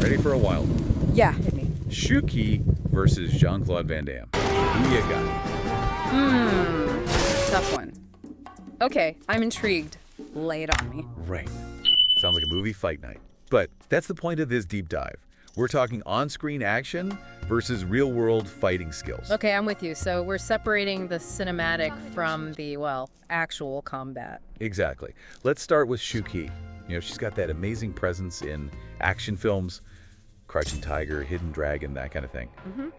Ready for a wild one? Yeah, hit me. Shu Qi versus Jean-Claude Van Damme. Who you got? Tough one. Okay, I'm intrigued. Lay it on me. Right. Sounds like a movie fight night. But that's the point of this deep dive. We're talking on-screen action versus real-world fighting skills. Okay, I'm with you. So we're separating the cinematic from the, well, actual combat. Exactly. Let's start with Shu Qi. You know, she's got that amazing presence in action films, Crouching Tiger, Hidden Dragon, that kind of thing.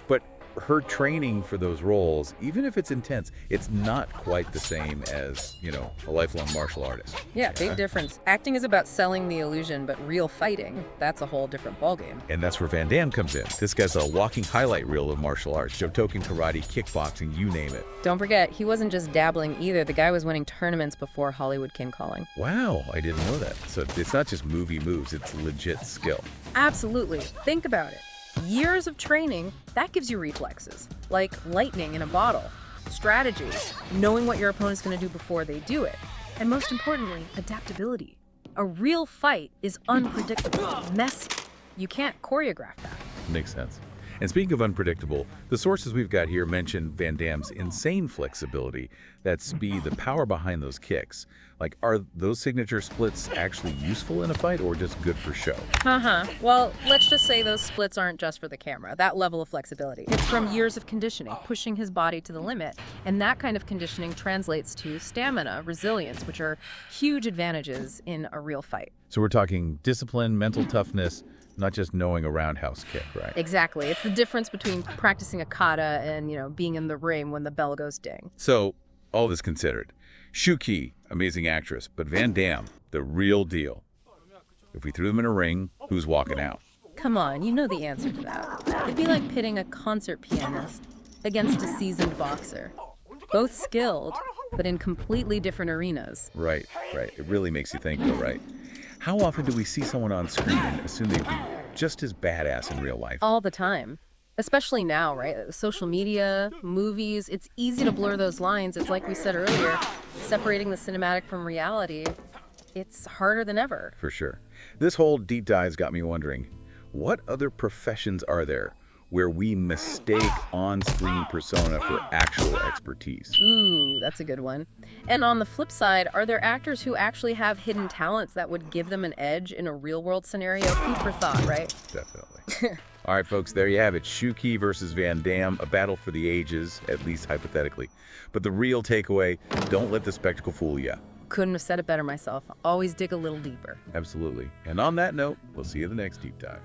But her training for those roles, even if it's intense, it's not quite the same as, you know, a lifelong martial artist. Yeah, big difference. Acting is about selling the illusion, but real fighting, that's a whole different ballgame. And that's where Van Damme comes in. This guy's a walking highlight reel of martial arts. Shotokan, karate, kickboxing, you name it. Don't forget, he wasn't just dabbling either. The guy was winning tournaments before Hollywood came calling. Wow, I didn't know that. So it's not just movie moves, it's legit skill. Absolutely. Think about it. Years of training, that gives you reflexes, like lightning in a bottle, strategy, knowing what your opponent's going to do before they do it, and most importantly, adaptability. A real fight is unpredictable, messy. You can't choreograph that. Makes sense. And speaking of unpredictable, the sources we've got here mention Van Damme's insane flexibility, that speed, the power behind those kicks. Like, are those signature splits actually useful in a fight or just good for show? Well, let's just say those splits aren't just for the camera, that level of flexibility. It's from years of conditioning, pushing his body to the limit. And that kind of conditioning translates to stamina, resilience, which are huge advantages in a real fight. So we're talking discipline, mental toughness, not just knowing a roundhouse kick, right? Exactly. It's the difference between practicing a kata and, being in the ring when the bell goes ding. So, all this considered, Shu Qi, amazing actress, but Van Damme, the real deal. If we threw them in a ring, who's walking out? Come on, you know the answer to that. It'd be like pitting a concert pianist against a seasoned boxer. Both skilled, but in completely different arenas. Right. It really makes you think, though, right? How often do we see someone on screen and assume they'd be just as badass in real life? All the time. Especially now, right? Social media, movies, it's easy to blur those lines. It's like we said earlier, separating the cinematic from reality, it's harder than ever. For sure. This whole deep dive's got me wondering, what other professions are there where we mistake on-screen persona for actual expertise? Ooh, that's a good one. And on the flip side, are there actors who actually have hidden talents that would give them an edge in a real-world scenario? Food for thought, right? Definitely. All right, folks, there you have it. Shu Qi versus Van Damme, a battle for the ages, at least hypothetically. But the real takeaway, don't let the spectacle fool you. Couldn't have said it better myself. Always dig a little deeper. Absolutely. And on that note, we'll see you in the next deep dive.